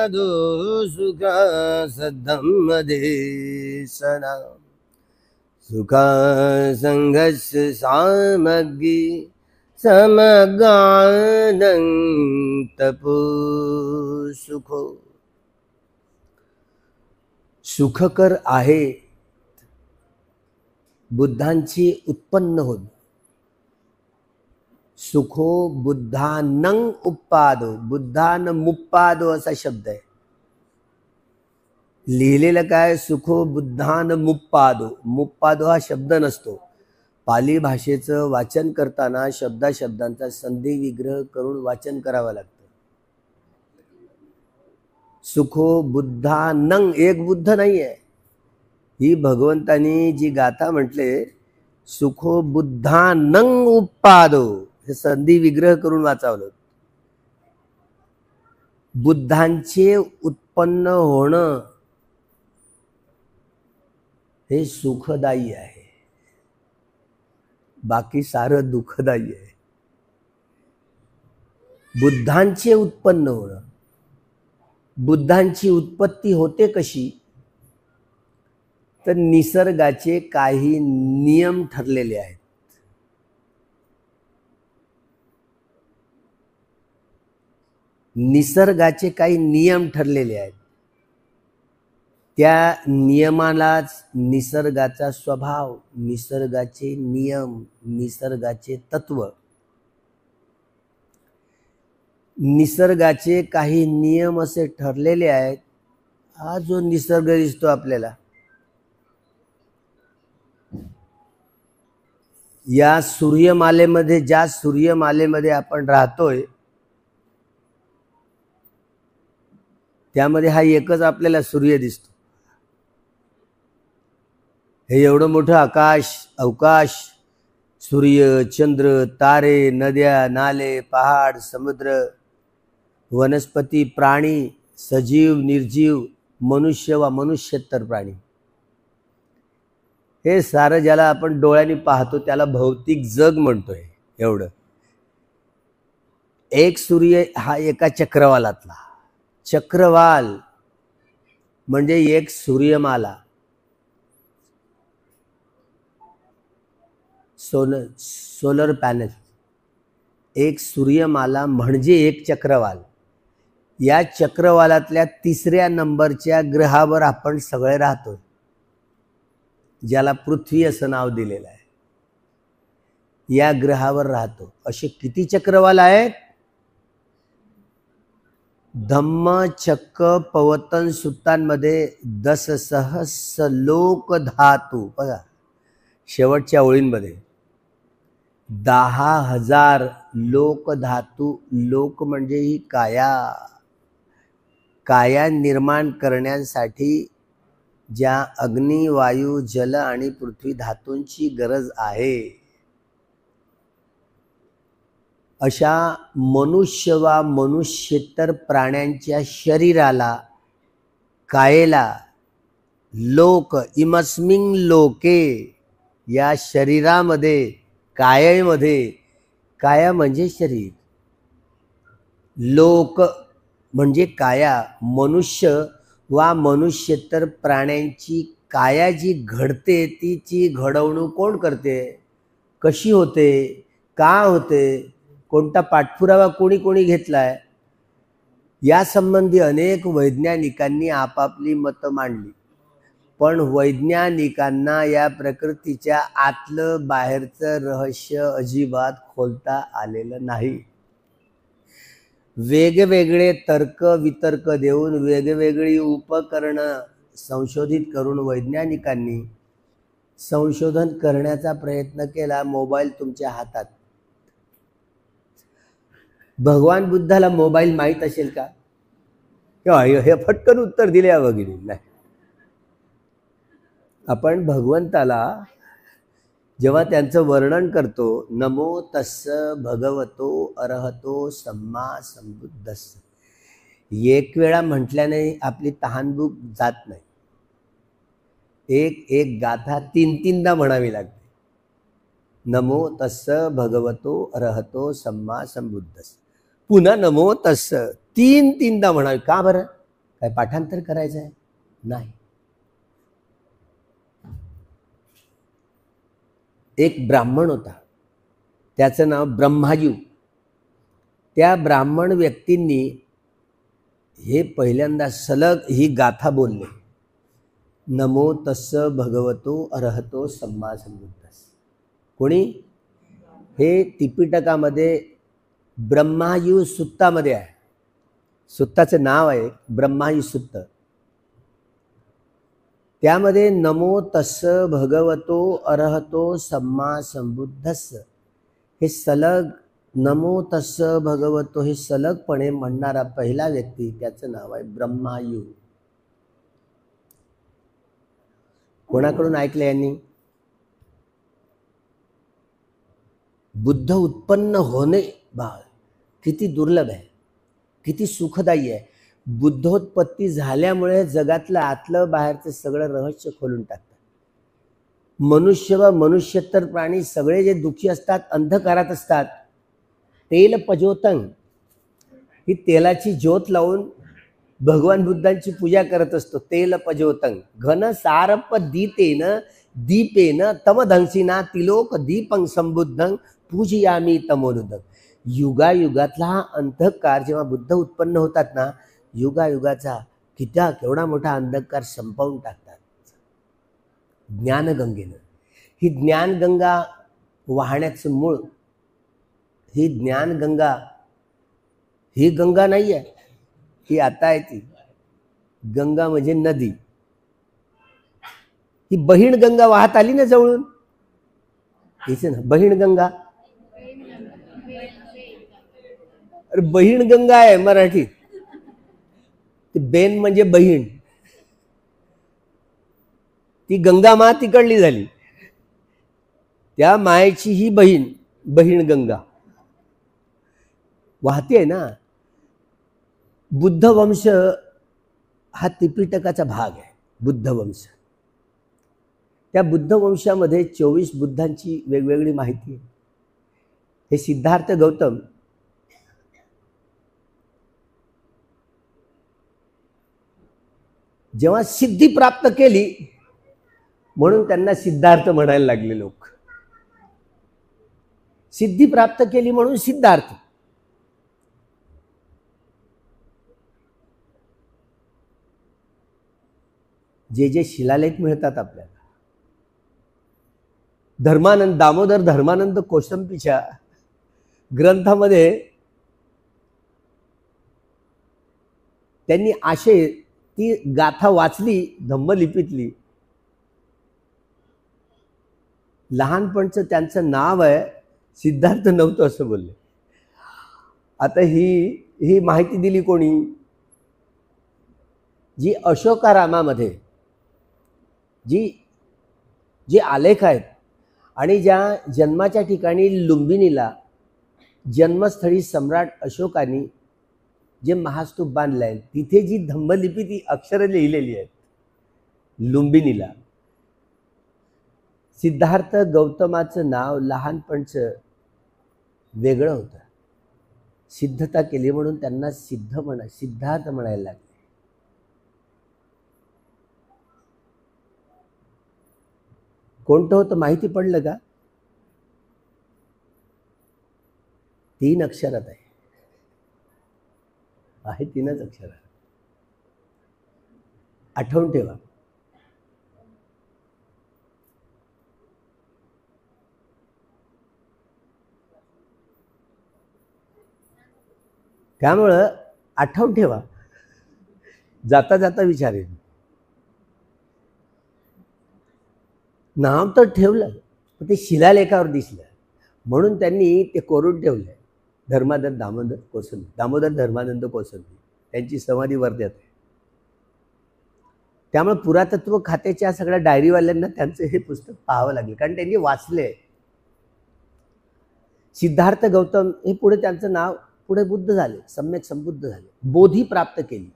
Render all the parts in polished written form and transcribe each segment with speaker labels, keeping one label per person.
Speaker 1: साधु सुख सद्धम्म देशना सुख संघस्य सामग्री समगानंतपो सुखो. सुखकर आहे बुद्धांची उत्पन्न होत. सुखो बुद्धानं उप्पादो, बुद्धान मुप्पादो असा शब्द आहे. लिहिलेलं काय, सुखो बुद्धान मुप्पादो. मुप्पादो हा शब्द नसतो. पाली भाषेचं वाचन करताना शब्दांचा संधी विग्रह करून वाचन करावं लागतं. सुखो बुद्धानं, एक बुद्ध नाही आहे. ही भगवंतानी जी गाथा म्हटले, सुखो बुद्धानं उप्पादो, हे संधी विग्रह करून वाचावलं. बुद्धांचे उत्पन्न होणं हे सुखदायी आहे, बाकी सारं दुःखदायी आहे. बुद्धांचे उत्पन्न होणं, बुद्धांची उत्पत्ती होते कशी, तर निसर्गाचे काही नियम ठरलेले आहेत. निसर्गाचे काही नियम ठरलेले आहेत. त्या नियमालाच निसर्गाचा स्वभाव, निसर्गाचे नियम, निसर्गाचे तत्व. निसर्गाचे काही नियम असे ठरलेले आहेत. हा जो निसर्ग दिसतो आपल्याला, या सूर्यमालेमध्ये, ज्या सूर्यमालेमध्ये आपण राहतोय, त्यामध्ये हा एकच आपल्याला सूर्य दिसतो. हे एवढं मोठं आकाश, अवकाश, सूर्य, चंद्र, तारे, नद्या, नाले, पहाड, समुद्र, वनस्पती, प्राणी, सजीव, निर्जीव, मनुष्य व मनुष्यतर प्राणी, हे सारं ज्याला आपण डोळ्यांनी पाहतो त्याला भौतिक जग म्हणतोय. एवढं एक सूर्य हा एका चक्रवालातला. चक्रवाल म्हणजे एक सूर्यमाला. सोलर पॅनल, एक सूर्यमाला म्हणजे एक चक्रवाल. या चक्रवालातल्या तिसऱ्या नंबरच्या ग्रहावर आपण सगळे राहतो, ज्याला पृथ्वी असं नाव दिलेलं आहे. या ग्रहावर राहतो. असे किती चक्रवाल आहेत? धम्म चक्क पवतन सुत्तांमध्ये 10 सहस्र लोक धातू, बघा शेवटच्या ओळींमध्ये 10,000 लोक धातू. लोक म्हणजे ही काया. काया निर्माण करण्यासाठी ज्या अग्नी, वायू, जल आणि पृथ्वी धातूंची गरज आहे, अशा मनुष्य वा मनुष्येतर प्राण्यांच्या शरीराला, कायेला लोक, इमस्मिन लोके, या शरीरामध्ये, कायेमध्ये, काया म्हणजे शरीर, लोक म्हणजे काया, मनुष्य वा मनुष्येतर प्राण्यांची काया जी घडते, तिची घडवणूक कोण करते, कशी होते, का होते, कोणता पाठपुरावा कोणी कोणी घेतलाय, या संबंधी अनेक वैज्ञानिकांनी आपापली मतं मांडली. पण वैज्ञानिकांना या प्रकृतीच्या आतलं बाहेरचं रहस्य अजिबात खोलता आलेलं नाही. वेगवेगळे तर्क वितर्क देऊन, वेगवेगळी उपकरणं संशोधित करून वैज्ञानिकांनी संशोधन करण्याचा प्रयत्न केला. मोबाईल तुमच्या हातात. भगवान बुद्धाला मोबाईल माहीत असेल का? हे फटकन उत्तर दिले या भगिनी. नाही, आपण भगवंताला जेव्हा त्यांचं वर्णन करतो, नमो तस्स भगवतो अरहतो सम्मा संबुद्धस्स, एक वेळा म्हटल्याने आपली तहानभूक जात नाही. एक एक गाथा 3-3दा म्हणावी लागते. नमो तस्स भगवतो अरहतो सम्मा संबुद्धस्स, पुन्हा नमो तस्स 3-3दा म्हणावी. का बरं? काय पाठांतर करायचं आहे? नाही. एक ब्राह्मण होता, त्याचं नाव ब्रह्मायू. त्या ब्राह्मण व्यक्तींनी हे पहिल्यांदा सलग ही गाथा बोलले, नमो तस्स भगवतो अरहतो सम्मा संबुद्धस्स. कोणी? हे त्रिपिटकामध्ये ब्रह्मायू सुत्तामध्ये आहे. सुत्ताचं नाव आहे ब्रह्मायू सुत्त. त्यामध्ये नमो तस्स भगवतो अरहतो सम्मा संबुद्धस्स हे सलग, नमो तस्स भगवतो हे सलगपणे म्हणणारा पहिला व्यक्ती, त्याचं नाव आहे ब्रह्मायू. कोणाकडून ऐकलं यांनी? बुद्ध उत्पन्न होणे किती दुर्लभ आहे, किती सुखदायी आहे. बुद्धोत्पत्ती झाल्यामुळे जगातलं आतलं बाहेरचं सगळं रहस्य खोलून टाकतात. मनुष्य व मनुष्यतर प्राणी सगळे जे दुःखी असतात, अंधकारात असतात, तेल पजोतंग ही तेलाची ज्योत लावून भगवान बुद्धांची पूजा करत असतो. तेल पजोतंग घन सारप दीतेन दीपेन तमधंसीना तिलोक दीपं संबुद्धं पूजयामी तमोनुदं. युगायुगातला हा अंधकार जेव्हा बुद्ध उत्पन्न होतात ना, युगायुगाचा केवढा मोठा अंधकार संपवून टाकतात ज्ञानगंगेनं. ही ज्ञानगंगा वाहण्याचं मूळ, ही ज्ञानगंगा ही गंगा नाही आहे, ही आता आहे ती गंगा म्हणजे नदी. ही बहीण गंगा वाहत आली ना जवळून, तिचे ना बहीण गंगा. अरे बहीण गंगा आहे मराठीत, बेन म्हणजे बहीण. ती गंगा मा तिकडली झाली, त्या मायेची ही बहीण, बहीण गंगा वाहते ना. बुद्ध वंश हा त्रिपिटकाचा भाग आहे. बुद्ध वंश, त्या बुद्ध वंशामध्ये 24 बुद्धांची वेगवेगळी माहिती आहे. हे सिद्धार्थ गौतम जेव्हा सिद्धी प्राप्त केली म्हणून त्यांना सिद्धार्थ म्हणायला लागले लोक. सिद्धी प्राप्त केली म्हणून सिद्धार्थ. जे जे शिलालेख मिळतात आपल्याला, धर्मानंद दामोदर धर्मानंद कोसंबीच्या ग्रंथामध्ये त्यांनी ती गाथा वाचली धम्मलिपीतली. लहानपणचं त्यांचं नाव आहे, सिद्धार्थ नव्हतं असं बोलले. आता ही माहिती दिली कोणी? जी अशोकारामामध्ये जे आलेख आहेत आणि ज्या जन्माच्या ठिकाणी लुंबिनीला जन्मस्थळी सम्राट अशोकाने जे महास्तूप बांधलं आहे, तिथे जी धम्मलिपी ती अक्षरं लिहिलेली आहेत लुंबिनीला. सिद्धार्थ गौतमाचं नाव लहानपणचं वेगळं होतं. सिद्धता केली म्हणून त्यांना सिद्धार्थ म्हणायला लागले. कोणतं होतं माहिती पडलं का? 3 अक्षरात आहे. 3च अक्षर. आठवून ठेवा. त्यामुळं आठवून ठेवा, जाता जाता विचारेन. नाव तर ठेवलं पण ते शिलालेखावर दिसलं म्हणून त्यांनी ते कोरून ठेवलं. दामोदर धर्मानंद कोसंबी त्यांची समाधी वर्ध्यात आहे. त्यामुळे पुरातत्व खात्याच्या सगळ्या डायरीवाल्यांना त्यांचं हे पुस्तक पाहावं लागेल, कारण त्यांनी वाचले. सिद्धार्थ गौतम हे पुढे त्यांचं नाव पुढे बुद्ध झाले, सम्यक संबुद्ध झाले, बोधी प्राप्त केली.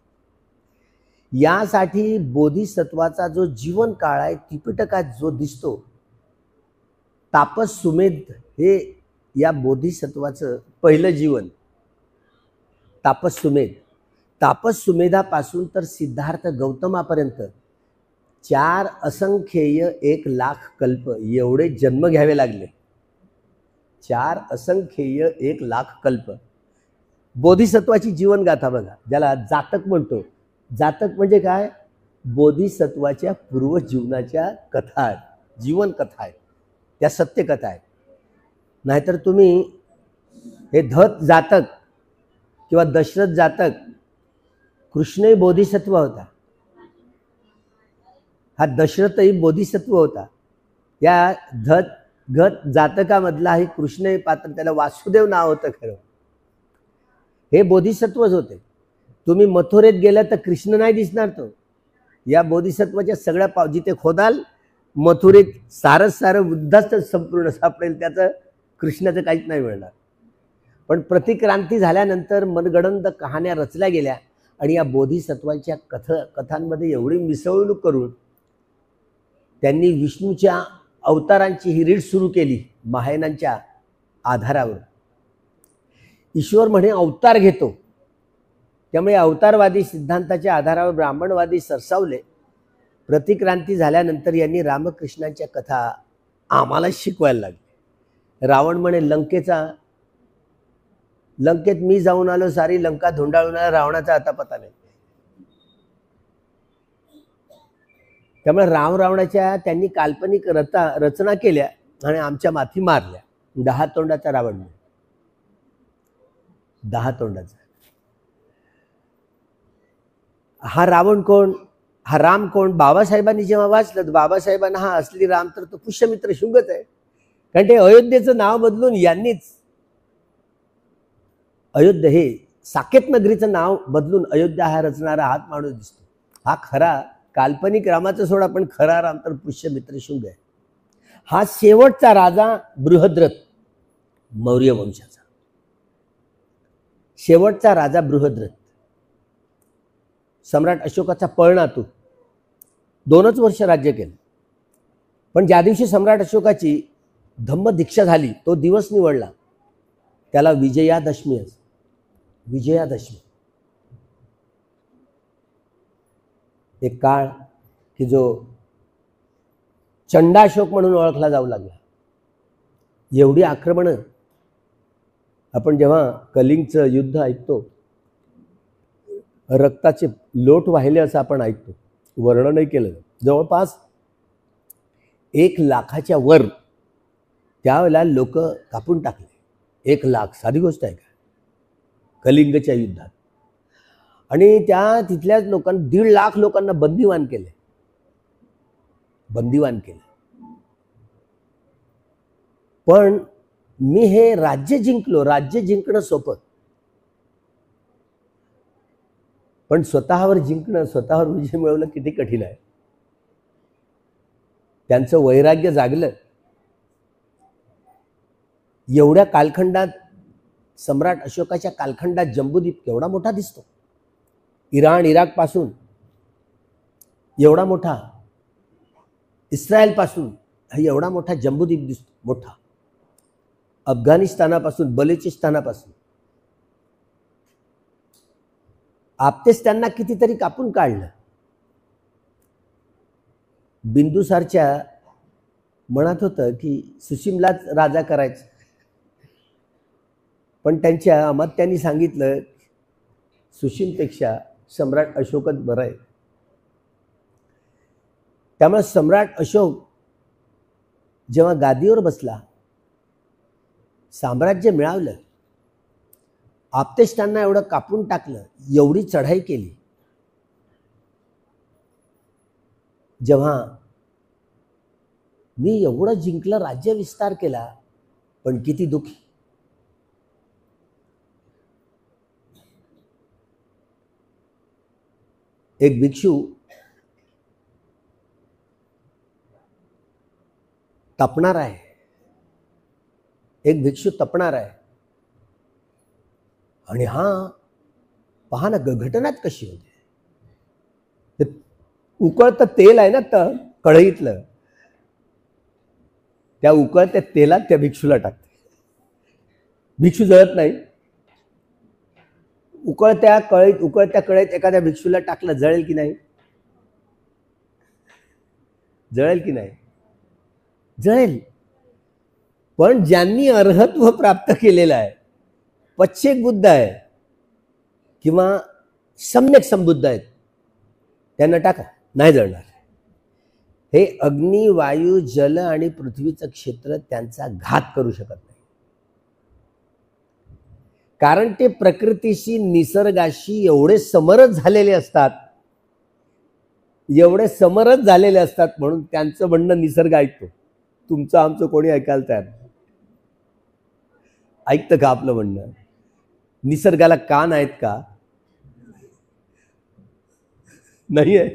Speaker 1: यासाठी बोधिसत्वाचा जो जीवन काळ आहे त्रिपिटकात जो दिसतो, तापस सुमेध हे या बोधिसत्वाचं पहिलं जीवन. तापस सुमेध तापस सुमेधापासून तर सिद्धार्थ गौतमापर्यंत 4 असंख्येय 1,00,000 कल्प एवढे जन्म घ्यावे लागले. 4 असंख्येय 1,00,000 कल्प. बोधिसत्वाची जीवनगाथा बघा, ज्याला जातक म्हणतो. जातक म्हणजे काय? बोधिसत्वाच्या पूर्वजीवनाच्या कथा आहेत, जीवनकथा आहेत, त्या सत्यकथा आहेत. नाहीतर तुम्ही हे धत जातक किंवा दशरथ जातक, कृष्णही बोधिसत्व होता, हा दशरथही बोधिसत्व होता. या घत जातकामधला हे कृष्ण पात्र, त्याला वासुदेव नाव होतं खरं, हे बोधिसत्वच होते. तुम्ही मथुरेत गेला तर कृष्ण नाही दिसणार तो. या बोधिसत्वाच्या सगळ्या जिथे खोदाल मथुरेत सारं बुद्धाच संपूर्ण सापडेल, त्याचं कृष्णाचं काहीच नाही मिळणार. पण प्रतिक्रांती झाल्यानंतर मनगडंत कहाण्या रचल्या गेल्या आणि या बोधिसत्वांच्या कथांमध्ये एवढी मिसळणूक करून त्यांनी विष्णूच्या अवतारांची ही रीड सुरू केली महायानांच्या आधारावर. ईश्वर म्हणे अवतार घेतो, त्यामुळे अवतारवादी सिद्धांताच्या आधारावर ब्राह्मणवादी सरसावले. प्रतिक्रांती झाल्यानंतर यांनी रामकृष्णांच्या कथा आम्हाला शिकवायला लागले. रावण म्हणे लंकेत मी जाऊन आलो, सारी लंका धुंडाळून आला, रावणाचा आता पता नाही. त्यामुळे रावणाच्या त्यांनी काल्पनिक रचना केल्या आणि आमच्या माथी मारल्या. 10 तोंडाचा रावण, 10 तोंडाचा. हा रावण कोण? हा राम कोण? बाबासाहेबांनी जेव्हा वाचलं तर बाबासाहेबांना हा असली राम तर तो पुष्यमित्र शुंगच आहे. कारण ते अयोध्येचं नाव बदलून यांनीच, अयोध्या हे साकेत नगरीचं नाव बदलून अयोध्या हा रचणारा हात माणूस दिसतो. हा खरा काल्पनिक रामाचा सोडा, पण खरा राम तर पुष्यमित्र शुंग आहे. हा शेवटचा राजा बृहद्रथ, मौर्य वंशाचा शेवटचा राजा बृहद्रथ, सम्राट अशोकाचा पळनातू. 2च वर्ष राज्य केलं. पण ज्या दिवशी सम्राट अशोकाची धम्म दीक्षा झाली तो दिवस निवडला, त्याला विजयादशमी. विजयादशमी एक काळ की जो चंडाशोक म्हणून ओळखला जाऊ लागला. एवढी आक्रमणं आपण जेव्हा कलिंगचं युद्ध ऐकतो, रक्ताचे लोट वाहिले असं आपण ऐकतो, वर्णनही केलं. जवळपास 1,00,000च्या वर त्यावेळेला लोक कापून टाकले. 1,00,000 साधी गोष्ट आहे का कलिंगच्या युद्धात? आणि त्या तिथल्याच लोकांना 1,50,000 लोकांना बंदिवान केले. पण मी हे राज्य जिंकलो. राज्य जिंकणं सोपं, पण स्वतःवर जिंकणं, स्वतःवर विजय मिळवणं किती कठीण आहे. त्यांचं वैराग्य जागलं. एवढ्या कालखंडात, सम्राट अशोकाच्या कालखंडात जम्बूद्वीप केवढा मोठा दिसतो. इराण इराक पासून एवढा मोठा, इस्रायल पासून हा एवढा मोठा जम्बूद्वीप दिसतो, मोठा. अफगाणिस्तानापासून, बलुचिस्तानापासून आपतेच त्यांना कितीतरी कापून काढलं. बिंदुसारच्या मनात होतं की सुसीमलाच राजा करायचं, पण त्यांच्या अमात्यांनी सांगितलं सुसीमपेक्षा सम्राट अशोकच बरं आहे. त्यामुळे सम्राट अशोक जेव्हा गादीवर बसला, साम्राज्य मिळवलं, आपतेष्टांना एवढं कापून टाकलं, एवढी चढाई केली. जेव्हा मी एवढं जिंकलं, राज्य विस्तार केला, पण किती दुःखी. एक भिक्षू तपणार आहे, एक भिक्षू तपणार आहे. आणि हा पहा ना घटनाच कशी होते. उकळतं तेल आहे ना तर कढईतलं, त्या उकळत्या तेलात त्या भिक्षूला टाकते. भिक्षू जळत नाही. उकळत्या कळीत एखाद्या भिक्षूला टाकलं, जळेल की नाही? जळेल की नाही? जळेल. पण ज्यांनी अर्हत्व प्राप्त केलेलं आहे, पच्छेक बुद्ध आहे किंवा सम्यक संबुद्ध आहेत, त्यांना टाका, नाही जळणार. हे अग्नी, वायू, जल आणि पृथ्वीचं क्षेत्र त्यांचा घात करू शकत नाही. कारण ते प्रकृतीशी, निसर्गाशी एवढे समरस झालेले असतात, म्हणून त्यांचं म्हणणं निसर्ग ऐकतो. तुमचं आमचं कोणी ऐकायला तयार नाही. ऐकतं का आपलं म्हणणं? निसर्गाला कान आहेत का? नाही आहे.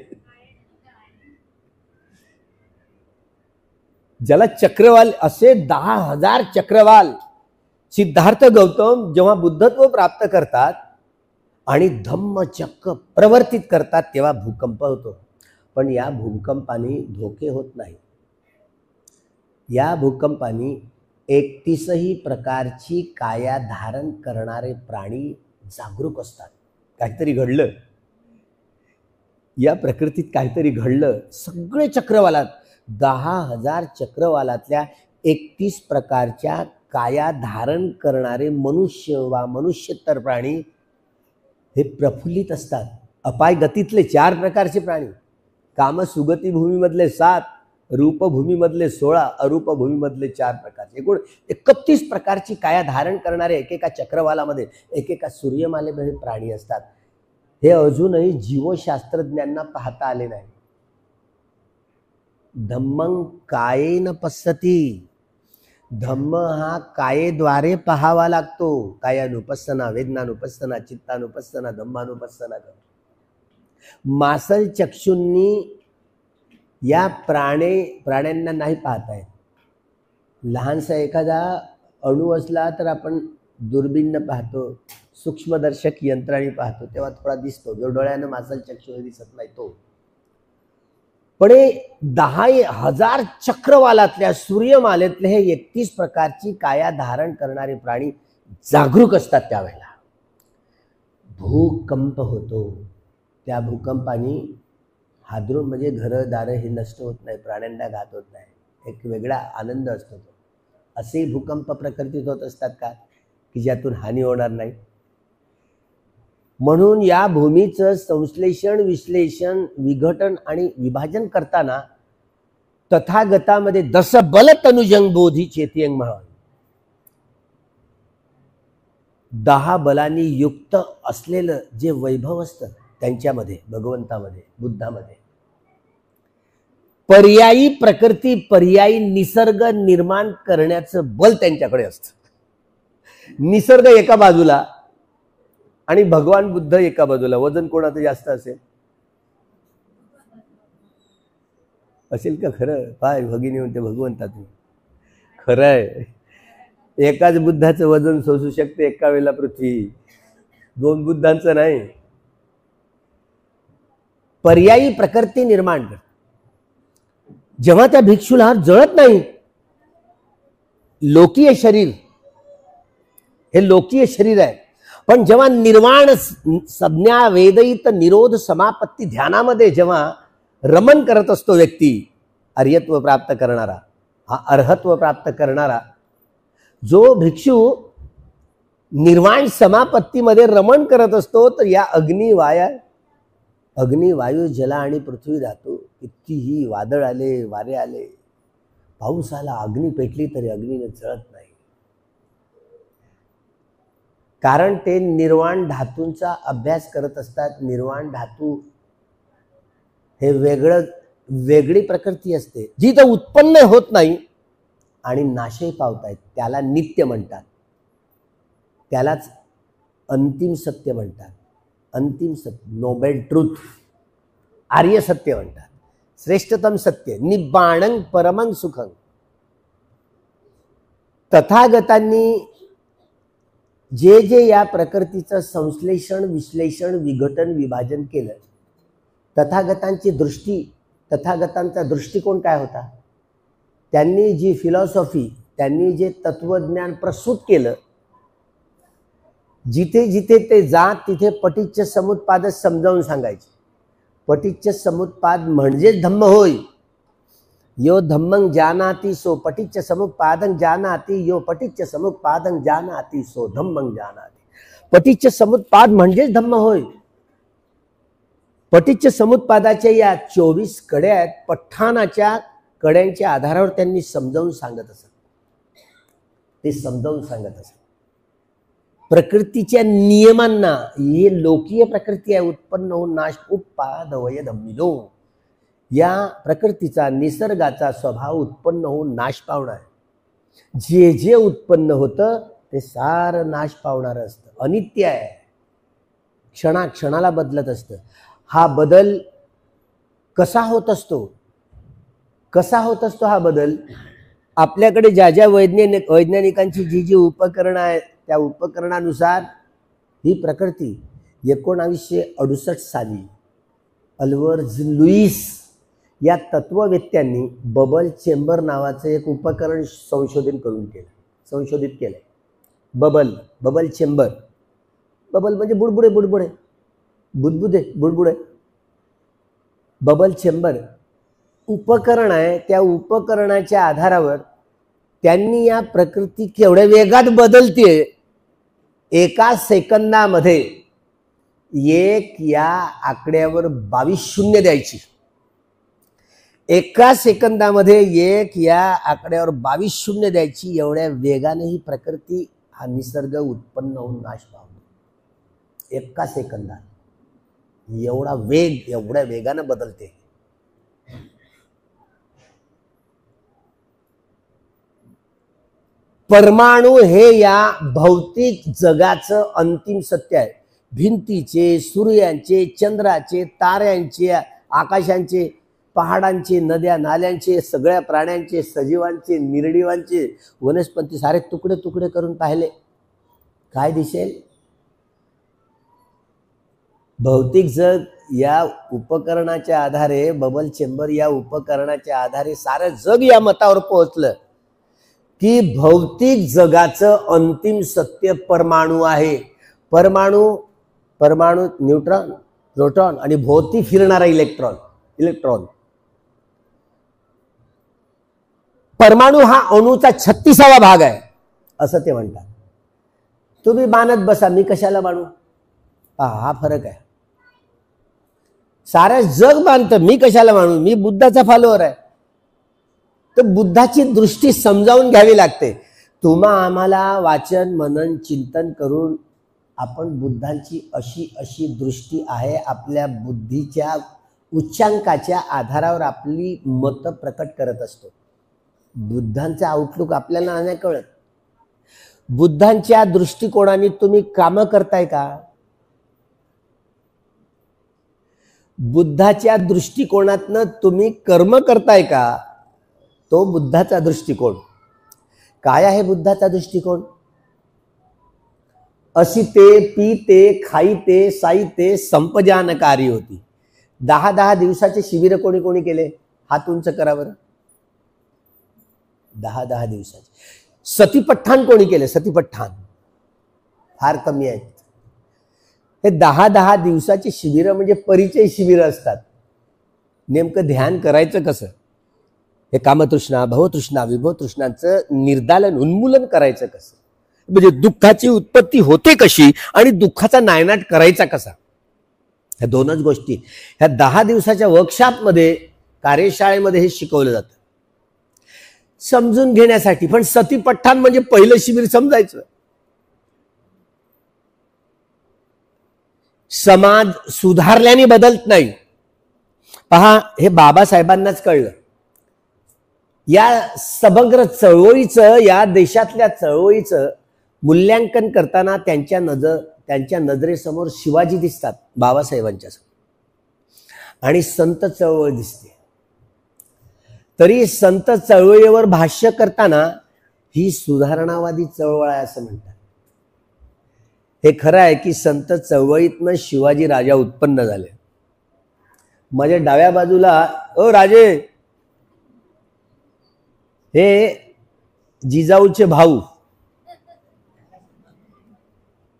Speaker 1: ज्याला चक्रवाल, असे 10,000 चक्रवाल सिद्धार्थ गौतम जेव्हा बुद्धत्व प्राप्त करतात आणि धम्मचक्र प्रवर्तित करतात, तेव्हा भूकंप होतो. पण या भूकंपाने धोके होत नाही. या भूकंपाने 31ही प्रकारची काया धारण करणारे प्राणी जागरूक असतात. काहीतरी घडलं, या प्रकृतीत काहीतरी घडलं. सगळे चक्रवालात, 10,000 चक्रवालातल्या 31 प्रकारच्या काया धारण करणारे मनुष्य वा मनुष्यतर प्राणी हे प्रफुल्लित असतात. अपाय गतीतले 4 प्रकारचे प्राणी, काम सुगती भूमीमधले 7, रूपभूमीमधले 16, अरूपभूमीमधले 4 प्रकारचे, एकूण 31 प्रकारची काया धारण करणारे एकेका चक्रवालामध्ये, एकेका सूर्यमालेमध्ये प्राणी असतात. हे अजूनही जीवशास्त्रज्ञांना पाहता आले नाही. धम्मं कायेन पश्यति. धम्म हा कायेद्वारे पाहावा लागतो. कायानुपස්සना, वेदनानुपස්සना, चित्तानुपස්සना, धम्मानुपස්සना. मासल चक्षुंनी या प्राण्यांना नाही पाहता येत. लहानसा एखादा अणू असला तर आपण दुर्बीण पाहतो, सूक्ष्मदर्शक यंत्राने पाहतो, तेव्हा थोडा दिसतो. जो डोळ्यानं मासल चक्षुने दिसत नाही तो. पण 10,000 चक्रवालातल्या सूर्यमालेतले हे 31 प्रकारची काया धारण करणारे प्राणी जागरूक असतात. त्यावेळेला भूकंप होतो. त्या भूकंपाने हादरून, म्हणजे घरदार हे नष्ट होत नाही, प्राण्यांना घात होत नाही, एक वेगळा आनंद असतो तो. असे भूकंप प्रकृतीत होत असतात का की ज्यातून हानी होणार नाही? म्हणून या भूमीचं संश्लेषण, विश्लेषण, विघटन आणि विभाजन करताना तथागतामध्ये दस बल तनुजंग बोधी चेतियंग म्हणून 10 बलांनी युक्त असलेलं जे वैभव असतं त्यांच्यामध्ये, भगवंतामध्ये, बुद्धामध्ये, पर्यायी प्रकृती, पर्यायी निसर्ग निर्माण करण्याचं बल त्यांच्याकडे असतं. निसर्ग एका बाजूला आणि भगवान बुद्ध एका बाजूला. वजन कोणाचं जास्त असेल का? खरं पाय भगिनी म्हणते भगवंताचं खरं आहे. एकाच बुद्धाचं वजन सोसू शकते एका वेळेला पृथ्वी, 2 बुद्धांचं नाही. पर्यायी प्रकृती निर्माण कर. जेव्हा त्या भिक्षूला जळत नाही, लोकीय शरीर, हे लोकीय शरीर आहे, पण जेव्हा निर्वाण संज्ञा वेदयित निरोध समापत्ती ध्यानामध्ये जेव्हा रमण करत असतो व्यक्ती, अर्हत्व प्राप्त करणारा, हा अर्हत्व प्राप्त करणारा जो भिक्षू निर्वाण समापत्तीमध्ये रमण करत असतो, तर या अग्नी, वायू, जल आणि पृथ्वी धातू, कितीही वादळ आले, वारे आले, पाऊस आला, अग्नी पेटली तरी अग्नीने जळत नाही. कारण ते निर्वाण धातूंचा अभ्यास करत असतात. निर्वाण धातू हे वेगळी प्रकृती असते जी तर उत्पन्न होत नाही आणि नाशही पावतायत. त्याला नित्य म्हणतात, त्यालाच अंतिम सत्य म्हणतात. अंतिम सत्य, नोबेल ट्रूथ, आर्य सत्य म्हणतात, श्रेष्ठतम सत्य, निब्बाणं परमं सुखं. तथागतांनी जे या प्रकृतीचं संश्लेषण, विश्लेषण, विघटन, विभाजन केलं, तथागतांची दृष्टी, तथागतांचा दृष्टिकोन काय होता? त्यांनी जी फिलॉसॉफी, त्यांनी जे तत्वज्ञान प्रस्तुत केलं, जिथे जिथे ते जात तिथे पटिच्च समुत्पाद समजावून सांगायचे. पटिच्च समुत्पाद म्हणजेच धम्म होय. यो धम्मं जानाति सो पटिच्च समुत्पादं जानाति, यो पटिच्च समुत्पादं जानाति सो धम्मं जानाति. पटिच्च समुत्पाद म्हणजेच धम्म होय. पटिच्च समुत्पादाच्या या 24 कड्या आहेत. पठ्ठाणाच्या कड्यांच्या आधारावर त्यांनी समजावून सांगत असत. ते समजावून सांगत असत. प्रकृतीच्या नियमांना, हे लोकीय प्रकृती आहे, उत्पन्न होऊन नाश, उपादवय धम्मिलो, या प्रकृतीचा निसर्गाचा स्वभाव उत्पन्न होऊन नाश पावणार आहे. जे जे उत्पन्न होतं ते सार नाश पावणार असतं. अनित्य आहे, क्षणाक्षणाला बदलत असतं. हा बदल कसा होत असतो? कसा होत असतो हा बदल? आपल्याकडे ज्या ज्या वैज्ञानिकांची जी जी उपकरणं आहेत त्या उपकरणानुसार ही प्रकृती 1968 साली अल्वर्ज लुईस या तत्ववेत्यांनी बबल चेंबर नावाचं एक उपकरण संशोधित केलं. Bubble chamber. बबल म्हणजे बुडबुडे, बुडबुडे. बबल चेंबर उपकरण आहे. त्या उपकरणाच्या आधारावर त्यांनी या प्रकृती केवढ्या वेगात बदलते, एका सेकंदामध्ये 1 या आकड्यावर 22 शून्य द्यायची. एका सेकंदामध्ये 1 या आकड्यावर 22 शून्य द्यायची. एवढ्या वेगाने ही प्रकृती, हा निसर्ग उत्पन्न होऊन नाश पावतो. एका सेकंदात एवढा वेग, एवढ्या वेगानं बदलते. परमाणु हे या भौतिक जगाचं अंतिम सत्य आहे. भिंतीचे, सूर्यांचे, चंद्राचे, ताऱ्यांचे, आकाशांचे, पहाडांचे, नद्या नाल्यांचे, सगळ्या प्राण्यांचे, सजीवांचे, निर्जीवांचे, वनस्पती सारे तुकडे तुकडे करून पाहिले, काय दिसेल? भौतिक जग या उपकरणाच्या आधारे, बबल चेंबर या उपकरणाच्या आधारे सारं जग या मतावर पोहोचलं की भौतिक जगाचं अंतिम सत्य परमाणु आहे. परमाणु न्यूट्रॉन, प्रोटॉन आणि भोवती फिरणारा इलेक्ट्रॉन. परमाणु हा अणूचा 36वा भाग आहे असं ते म्हणतात. तुम्ही मानत बसा, मी कशाला मानू? हा फरक आहे. सारं जग मानतं, मी कशाला मानू? मी बुद्धाचा फॉलोअर आहे. तर बुद्धाची दृष्टी समजावून घ्यावी लागते. तुम्हा आम्हाला वाचन मनन चिंतन करून आपण बुद्धांची अशी दृष्टी आहे, आपल्या बुद्धीच्या उच्चांकाच्या आधारावर आपली मत प्रकट करत असतो. बुद्धांचा आउटलुक आपल्याला नाही कळत. बुद्धांच्या दृष्टिकोनाने तुम्ही काम करताय का? बुद्धाच्या दृष्टिकोनातनं तुम्ही कर्म करताय का? तो बुद्धाचा दृष्टिकोन. काय आहे बुद्धाचा दृष्टिकोन? असिते, पीते, खाईते, साईते, संपजानकारी होती. 10 दिवसाचे शिबिर कोणी कोणी केले? हात उंच करा बरं. 10 दिवसाचे. सतीपठ्ठाण कोणी केले? सतीपठ्ठाण फार कमी आहेत. हे 10 दिवसाचे शिबिर म्हणजे परिचय शिबिर असतात. नेमकं ध्यान करायचं कसं, हे कामतृष्णा, भवतृष्णा, विभवतृष्णांचं निर्दालन उन्मूलन करायचं कसं, म्हणजे दुःखाची उत्पत्ती होते कशी आणि दुःखाचा नायनाट करायचा कसा, ह्या दोनच गोष्टी ह्या 10 दिवसाच्या वर्कशॉपमध्ये, कार्यशाळेमध्ये हे शिकवलं जातं समजून घेण्यासाठी. पण सतीपठ्ठाण म्हणजे पहिलं शिबिर समजायचं. समाज सुधारल्याने बदलत नाही. पहा, हे बाबासाहेबांनाच कळलं. या समग्र चळवळीचं, या देशातल्या चळवळीचं मूल्यांकन करताना त्यांच्या नजरेसमोर शिवाजी दिसतात बाबासाहेबांच्या समोर, आणि संत चळवळ दिसते. तरी संत चळवळीवर भाष्य करताना ही सुधारणावादी चळवळ आहे असं म्हणतात. हे खरं आहे की संत चळवळीतनं शिवाजी राजा उत्पन्न झाले. माझ्या डाव्या बाजूला ओ राजे, हे जिजाऊचे भाऊ,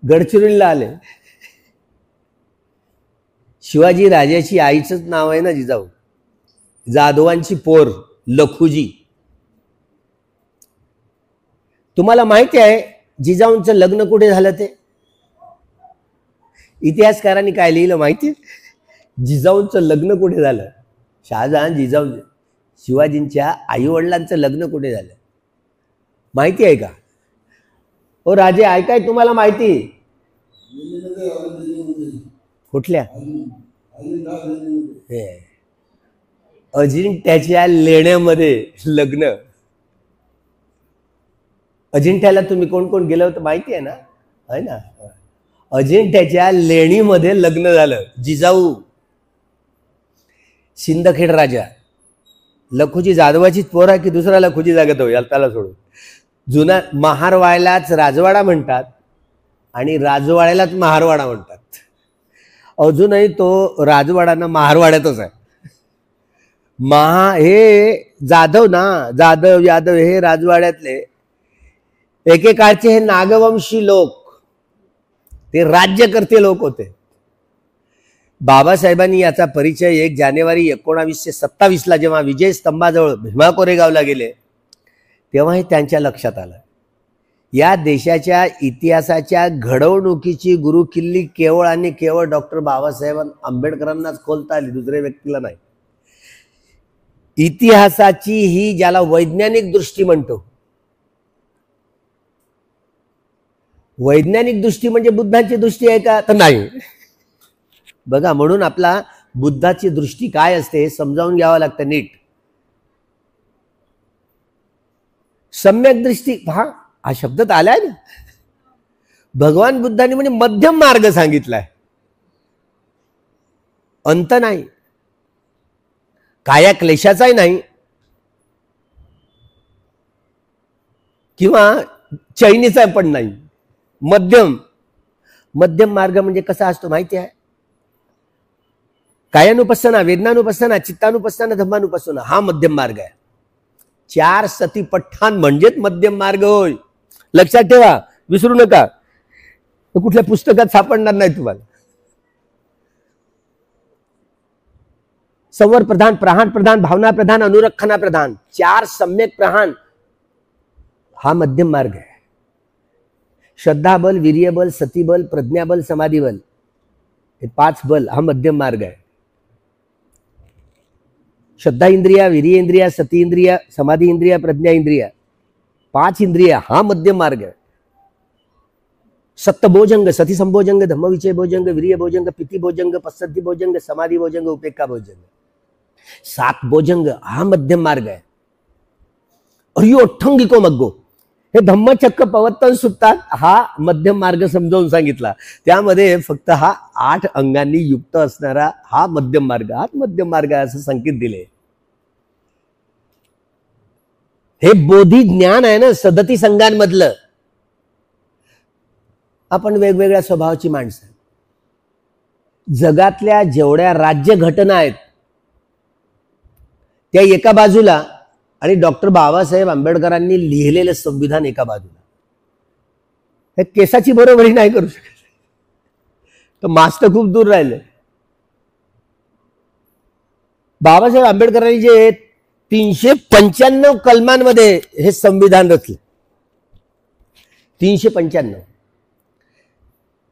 Speaker 1: गडचिरोलीला आले. शिवाजी राजाची आईचंच नाव आहे ना जिजाऊ. जाधवांची पोर लखुजी. तुम्हाला माहिती आहे जिजाऊंचं लग्न कुठे झालं ते? इतिहासकारांनी काय लिहिलं माहिती? जिजाऊंचं लग्न कुठे झालं? शहाजहान जिजाऊ शिवाजींच्या आई वडिलांचं लग्न कुठे झालं माहिती आहे का? ओ राजे ऐकाय, तुम्हाला माहिती? कुठल्या? अजिंठ्याच्या लेण्यामध्ये लग्न. अजिंठ्याला तुम्ही कोण कोण गेलं होतं माहिती आहे ना? आहे ना? अजिंठ्याच्या लेणीमध्ये लग्न झालं. जिजाऊ सिंदखेड राजा. लखुजी जाधवाचीच पोर आहे की दुसरा लखुजी जागत हो, याला त्याला सोडून. जुना महारवाड्यालाच राजवाडा म्हणतात आणि राजवाड्यालाच महारवाडा म्हणतात. अजूनही तो राजवाडा महारवाड्यातच आहे. हे जाधव ना, जाधव यादव हे राजवाड्यातले एकेकाळचे हे नागवंशी लोक, ते राज्यकर्ते लोक होते. बाबासाहेबांनी याचा परिचय 1 जानेवारी 1927 जेव्हा विजय स्तंभाजवळ भीमा कोरेगावला गेले तेव्हा हे त्यांच्या लक्षात आलं. या देशाच्या इतिहासाच्या घडवणुकीची गुरुकिल्ली केवळ आणि केवळ डॉक्टर बाबासाहेब आंबेडकरांनाच खोलता आली, दुसऱ्या व्यक्तीला नाही. इतिहासाची ही ज्याला वैज्ञानिक दृष्टी म्हणतो, वैज्ञानिक दृष्टी म्हणजे बुद्धांची दृष्टी आहे का? तर नाही. बघा, म्हणून आपला बुद्धाची दृष्टी काय असते हे समजावून घ्यावं लागतं नीट. सम्यक दृष्टी, हा शब्द आलाय ना. भगवान बुद्धांनी म्हणजे मध्यम मार्ग सांगितलाय, अंत नाही, काया क्लेशाचाही नाही किंवा चैनीचा पण नाही. मध्यम. मध्यम मार्ग म्हणजे कसा असतो माहिती आहे? कायानुपස්සना, वेदनानुपස්සना, चित्तानुपස්සना, धम्मानुपස්සना, हा मध्यम मार्ग आहे. 4 सती पठ्ठाण म्हणजेच मध्यम मार्ग होय. लक्षात ठेवा, विसरू नका. कुठल्या पुस्तकात सापडणार नाही तुम्हाला. संवर प्रधान, प्रहाण प्रधान, भावना प्रधान, अनुरक्षणा प्रधान, 4 सम्यक प्रहाण हा मध्यम मार्ग आहे. श्रद्धा बल, वीर्य बल, सती बल, प्रज्ञा बल, समाधी बल, हे 5 बल हा मध्यम मार्ग आहे. श्रद्धा इंद्रिया, वीर्य इंद्रिया, सती इंद्रिया, समाधी इंद्रिया, प्रज्ञा इंद्रिया, 5 इंद्रिया हा मध्यम मार्ग आहे. सत्त भोजंग, सती संभोजंग, धम्मविचय भोजंग, वीर्य भोजंग, पिती भोजंग, पसद्धी भोजंग, समाधी भोजंग, उपेक्षा भोजंग, 7 भोजंग हा मध्यम मार्ग आहे. अरियो अठ्ठंगिको मग्गो, हे धम्मचक्क पवत्तन सुटतात हा मध्यम मार्ग समजावून सांगितला. त्यामध्ये फक्त हा 8 अंगांनी युक्त असणारा हा मध्यम मार्ग, हा मध्यम मार्ग असं संकेत दिले. हे बोधी ज्ञान आहे ना सदती संघांमधलं. आपण वेगवेगळ्या स्वभावाची माणसं, जगातल्या जेवढ्या राज्य घटना आहेत त्या एका बाजूला आणि डॉक्टर बाबासाहेब आंबेडकरांनी लिहिलेलं संविधान एका बाजूला. हे केसाची बरोबरी नाही करू शकत, तर मास्टर खूप दूर राहिले. बाबासाहेब आंबेडकरांनी जे 395 कलमांमध्ये हे संविधान रचले, 395.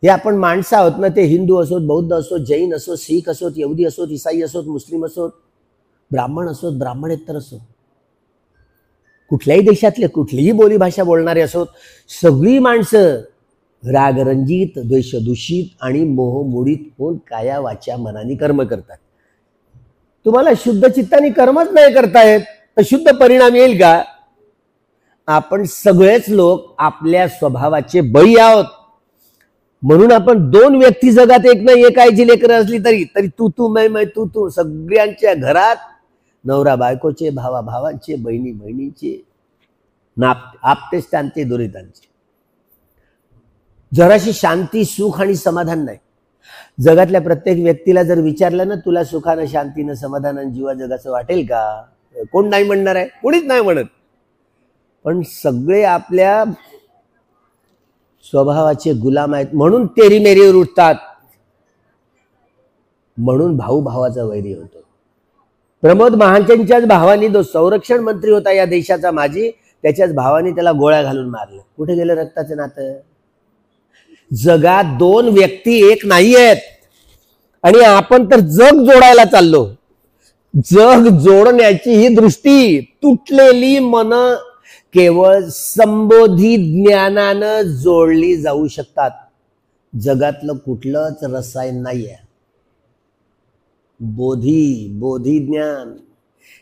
Speaker 1: हे आपण माणसं आहोत ना, ते हिंदू असोत, बौद्ध असोत, जैन असोत, शीख असोत, यहुदी असोत, ईसाई असोत, मुस्लिम असोत, ब्राह्मण असोत, ब्राह्मणेतर असोत, कुठल्याही देशातले कुठलीही बोली भाषा बोलणारे असोत, सगळी माणसं रागरंजित, द्वेषदूषित आणि मोहमोडीत होऊन काया वाचा मनाने कर्म करतात. तुम्हाला शुद्ध चित्ताने कर्मच नाही करतायत तर शुद्ध परिणाम येईल का? आपण सगळेच लोक आपल्या स्वभावाचे बळी आहोत. म्हणून आपण 2 व्यक्ती जगात एक नाही एक आईची लेकरं असली तरी तू मै तू सगळ्यांच्या घरात नवरा बायकोचे, भावा भावांचे, बहिणी बहिणीचे, आपतेष्टांचे, दुरितांचे, जराशी शांती, सुख आणि समाधान नाही. जगातल्या प्रत्येक व्यक्तीला जर विचारलं ना, तुला सुखानं, शांतीनं, समाधानानं जीवा जगाचं वाटेल का? कोण नाही म्हणणार आहे? कोणीच नाही म्हणत. पण सगळे आपल्या स्वभावाचे गुलाम आहेत म्हणून तेरी मेरीवर उठतात, म्हणून भाऊ भावाचा वैरी होतो. प्रमोद महाजनच्याच भावानी, जो संरक्षण मंत्री होता या देशाचा माजी, त्याच्याच भावानी त्याला गोळ्या घालून मारलं. कुठे गेलं रक्ताचं नातं? जगात दोन व्यक्ती एक नाही आहेत आणि आपण तर जग जोडायला चाललो. जग जोडण्याची ही दृष्टी, तुटलेली मन केवळ संबोधी ज्ञानानं जोडली जाऊ शकतात. जगातलं कुठलंच रसायन नाहीये. बोधी ज्ञान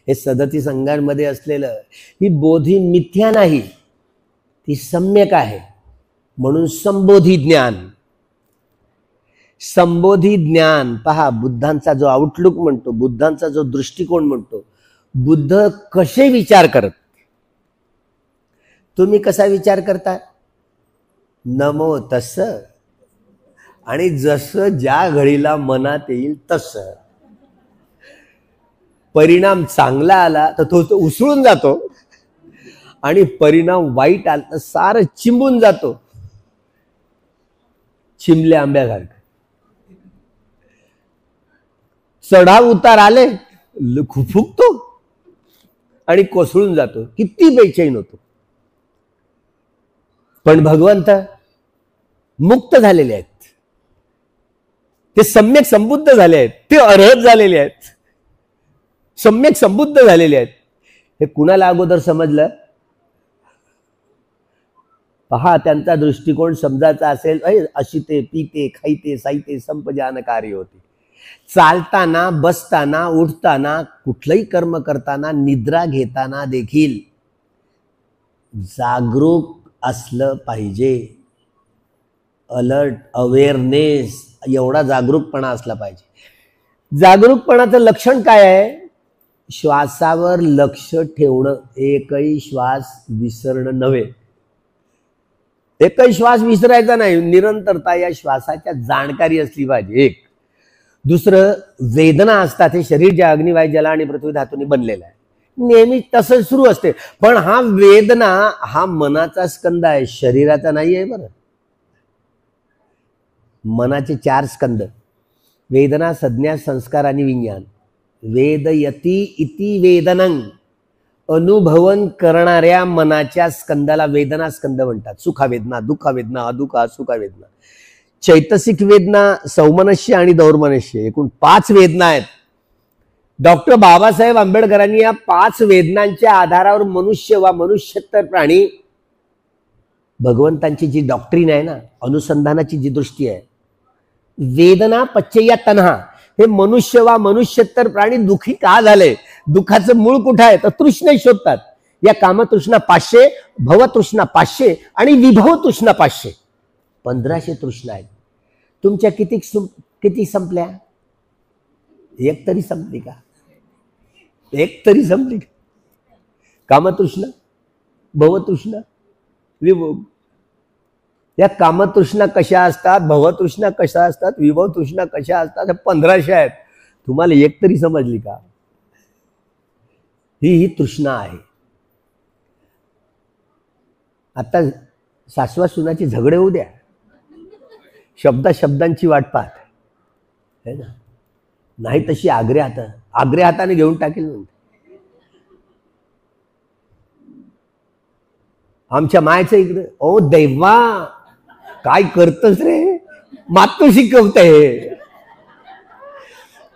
Speaker 1: हे 37 अंगांमध्ये असलेलं, ही बोधी मिथ्या नाही, ती सम्यक आहे. म्हणून संबोधी ज्ञान. संबोधी ज्ञान पहा, बुद्धांचा जो आउटलुक म्हणतो, बुद्धांचा जो दृष्टिकोन म्हणतो, बुद्ध कसे विचार करत, तुम्ही कसा विचार करता? नमो तस, आणि जसं ज्या घडीला मनात येईल तसं. परिणाम चांगला आला तर तो उसळून जातो, आणि परिणाम वाईट आला तर सारं चिंबून जातो, चिमल्या आंब्यासारखं. चढाव उतार आले फुगतो आणि कोसळून जातो, किती बेचैन होतो. पण भगवंत मुक्त झालेले आहेत, ते सम्यक संबुद्ध झाले आहेत, ते अर्हत झालेले आहेत, सम्यक संबुद्ध झालेले आहेत. हे कुणाला अगोदर समजलं? पहा, त्यांचा दृष्टिकोन समजायचा असेल, अशिते पिते खाईते साईते संपजानकारी होते. चालताना, बसताना, उठताना, कुठलंही कर्म करताना, निद्रा घेताना देखील जागरूक असलं पाहिजे. अलर्ट, अवेअरनेस, एवढा जागरूकपणा असला पाहिजे. जागरूकपणाचं लक्षण काय आहे? श्वासावर लक्ष ठेवणं, एकही श्वास विसरणं नव्हे. एकही श्वास विसरायचा नाही, निरंतरता या श्वासाच्या जाणकारी असली पाहिजे. एक. दुसरं, वेदना असतात, हे शरीर ज्या अग्निवायू जल आणि पृथ्वी धातूंनी बनलेलं आहे, नेहमी तसंच सुरू असते. पण हा वेदना हा मनाचा स्कंद आहे, शरीराचा नाही आहे. बरं, मनाचे 4 स्कंद: वेदना, संज्ञा, संस्कार आणि विज्ञान. वेदयती इति वेदनं, अनुभवन करणाऱ्या मनाच्या स्कंदाला वेदना स्कंद म्हणतात. सुखावेदना, दुःखावेदना, अदुःख, सुखावेदना. चैतसिक वेदना, सौमनस्य आणि दौर्मनस्य, एकूण 5 वेदना आहेत. डॉक्टर बाबासाहेब आंबेडकरांनी या 5 वेदनांच्या आधारावर मनुष्य वा मनुष्यतर प्राणी, भगवंतांची जी डॉक्ट्रीन आहे ना, अनुसंधानाची जी दृष्टी आहे, वेदना पच्चया तन्हा, हे मनुष्य वा मनुष्यतर प्राणी दुःखी का झाले, दुःखाचं मूळ कुठं आहे तर तृष्णा शोधतात. या कामतृष्णा 500, भवतृष्णा 500 आणि विभव तृष्णा 500, 1500 तृष्णा आहेत. तुमच्या किती संपल्या? एक तरी संपली का? एक तरी संपली का? कामतृष्णा, भवतृष्णा, विभव. या कामतृष्णा कशा असतात, भवतृष्णा कशा असतात, विभव तृष्णा कशा असतात, 1500 आहेत. तुम्हाला एक तरी समजली का? ही तृष्णा आहे. आता सासवा सुनाची झगडे होऊ द्या, शब्दांची वाट पाहत है ना, नाही तशी आग्रे हाताने घेऊन टाकेल. आमच्या मायचं इकडे, ओ दैवा काय करतस रे, मातो शिकवतंय.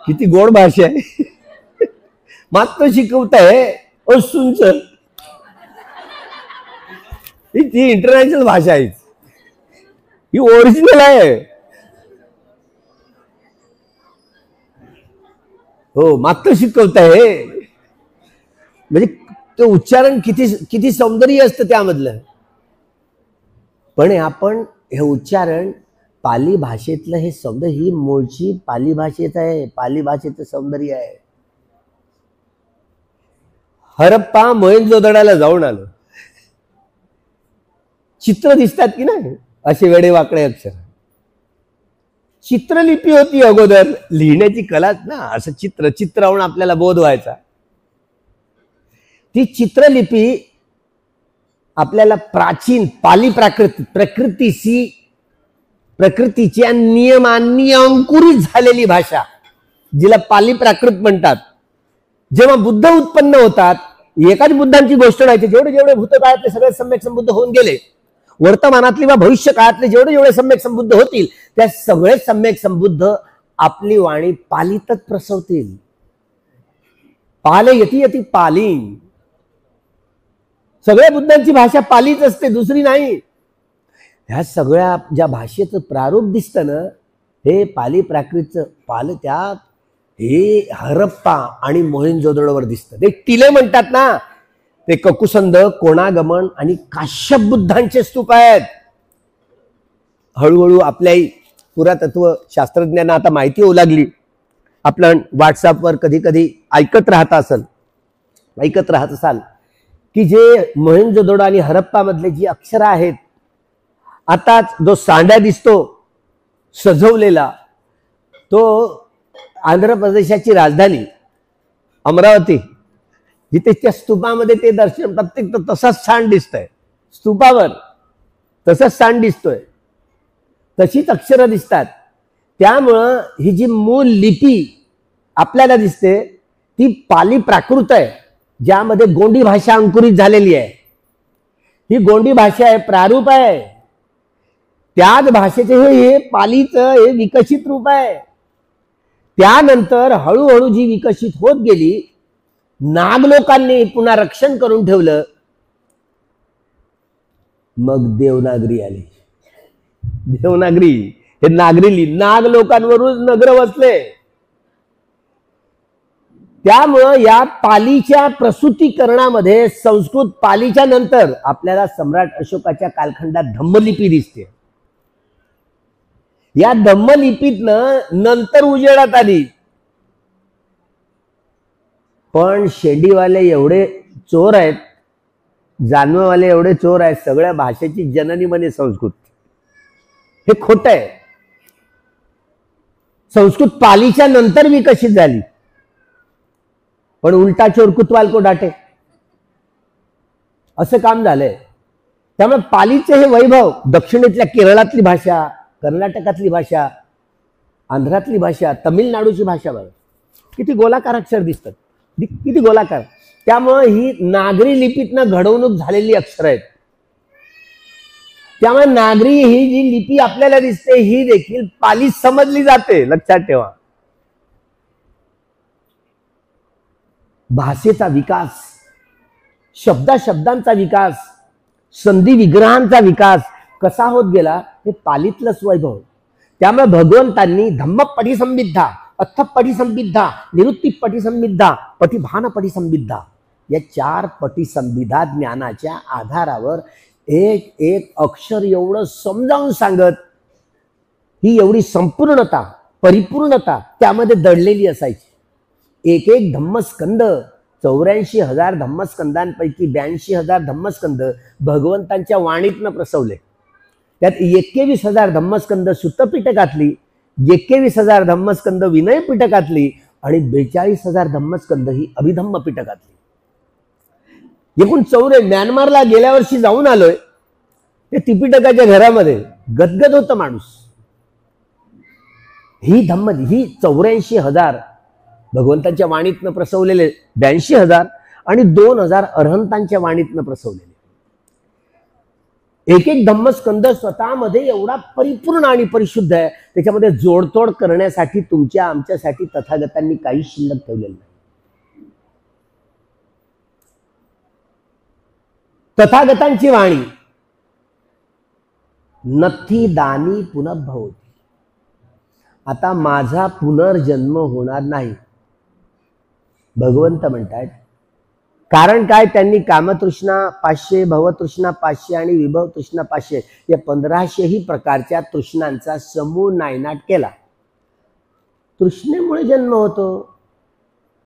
Speaker 1: किती गोड भाषा आहे, मातो शिकवतंय. ओ सुंच, ती इंटरनॅशनल भाषा आहे, ही ओरिजिनल आहे. हो, मात्र शिकवताय म्हणजे ते उच्चारण किती सौंदर्य असतं त्यामधलं. पण आपण हे उच्चारण पाली भाषेतलं, हे सौंदर्य ही मूळची पाली भाषेत आहे, पाली भाषेचं सौंदर्य आहे. हरप्पा मोहेंजोदडोला जाऊन आलो, चित्र दिसतात की नाही, असे वेडे वाकडे अक्षर. चित्रलिपी होती अगोदर, लिहिण्याची कलाच ना, असं चित्रावरून आपल्याला बोध व्हायचा. ती चित्रलिपी आपल्याला प्राचीन पाली प्रकृतीच्या नियमांनी अंकुरित झालेली भाषा, जिला पाली प्राकृत म्हणतात. जेव्हा बुद्ध उत्पन्न होतात, एकाच बुद्धांची गोष्ट नाही, जेवढे जेवढे भूतकाळातले सगळे सम्यक संबुद्ध होऊन गेले, वर्तमानातली वा भविष्य काळातले जेवढे जेवढे सम्यक संबुद्ध होतील, त्या सगळे सम्यक संबुद्ध आपली वाणी पालीतच प्रसवतील. पाले यती यती पाली. सगळ्या बुद्धांची भाषा पालीच असते, दुसरी नाही. ह्या सगळ्या ज्या भाषेचं प्रारूप दिसतं ना, हे पाली प्राकृतचं पाल, त्यात हे हरप्पा आणि मोहेंजोदडोवर दिसतं. ते टिले म्हणतात ना, ते ककुसंद, कोणागमन आणि काश्यप बुद्धांचे स्तूप आहेत. हळूहळू आपल्या पुरातत्व शास्त्रज्ञांना आता माहिती होऊ लागली. आपण व्हॉट्सअपवर कधी कधी ऐकत राहत असाल की जे मोहेंजोदडो आणि हरप्पा मधले जी अक्षरं आहेत, आताच जो सांड्या दिसतो सजवलेला, तो आंध्र प्रदेशाची राजधानी अमरावती, जिथे त्या स्तूपामध्ये ते दर्शन प्रत्येक तसाच सांड दिसतंय, स्तूपावर तसंच सांड दिसतोय, तशीच अक्षरं दिसतात. त्यामुळं ही जी मूळ लिपी आपल्याला दिसते ती पाली प्राकृत आहे, ज्यामध्ये गोंडी भाषा अंकुरित झालेली आहे. ही गोंडी भाषा आहे, प्रारूप आहे. त्याच भाषेचे हे पालीचं हे विकसित रूप आहे. त्यानंतर हळूहळू जी विकसित होत गेली, नाग लोकांनी पुन्हा रक्षण करून ठेवलं. मग देवनागरी आली. देवनागरी हे नागरी नाग लोकांवरून नगर वसले. त्यामुळं या पालीच्या प्रसूतीकरणामध्ये संस्कृत पालीच्या नंतर आपल्याला सम्राट अशोकाच्या कालखंडात धम्मलिपी दिसते. या धम्मलिपीतनं नंतर उजेडात आली. पण शेंडीवाले एवढे चोर आहेत, जानवेवाले एवढे चोर आहेत, सगळ्या भाषेची जननी म्हणे संस्कृत. हे खोट आहे. संस्कृत पालीच्या नंतर विकसित झाली, पण उलटा चोर कुतवाल को डाटे, असं काम झालंय. त्यामुळे पालीचे हे वैभव, दक्षिणेतल्या केरळातली भाषा, कर्नाटकातली भाषा, आंध्रातली भाषा, तमिळनाडूची भाषा, बघा किती गोलाकार अक्षर दिसतात, किती गोलाकार. त्यामुळे ही नागरी लिपीतनं घडवणूक झालेली अक्षर आहेत. त्यामुळे नागरी ही जी लिपी आपल्याला दिसते, ही देखील पाली समजली जाते, लक्षात ठेवा. भाषेचा विकास, शब्दांचा विकास, संधी विग्रहांचा विकास कसा होत गेला, हे पालीतलंच वैभव. त्यामुळे भगवंतांनी धम्म पटिसंबिद्धा, अथ पटिसंबिद्धा, निरुत्ती पटिसंबिद्धा, पटिभान पटिसंबिद्धा, या 4 पटिसंबिधा ज्ञानाच्या आधारावर एक एक अक्षर एवढं समजावून सांगत, ही एवढी संपूर्णता, परिपूर्णता त्यामध्ये दडलेली असायची. एक एक धम्मस्कंद, 84,000 धम्मस्कंदांपैकी 82,000 धम्मस्कंद भगवंतांच्या वाणीतनं प्रसवले. त्यात 21,000 धम्मस्कंद सुत्तपिटकातली, 21,000 धम्मस्कंद विनय पिटकातली आणि 42,000 धम्मस्कंद ही अभिधम्म पिटकातली. एकूण 4. म्यानमारला गेल्या वर्षी जाऊन आलोय. ते त्रिपिटकाच्या घरामध्ये गदगद होतं माणूस. ही 84,000 भगवंतांच्या वाणीतनं प्रसवलेले, 82,000 आणि 2,000 अरहंतांच्या वाणीतनं प्रसवलेले. एक एक धम्मस्कंद स्वतःमध्ये एवढा परिपूर्ण आणि परिशुद्ध आहे, त्याच्यामध्ये जोडतोड करण्यासाठी तुमच्या आमच्यासाठी तथागतांनी काही शिल्लक ठेवलेलं नाही. तथागतांची वाणी नथी दानी पुनर्भवती. आता माझा पुनर्जन्म होणार नाही, भगवंत म्हणतात. कारण काय, त्यांनी कामतृष्णा 500, भवतृष्णा 500 आणि विभव तृष्णा 500 या 1500ही प्रकारच्या तृष्णांचा समूळ नायनाट केला. तृष्णेमुळे जन्म होतो,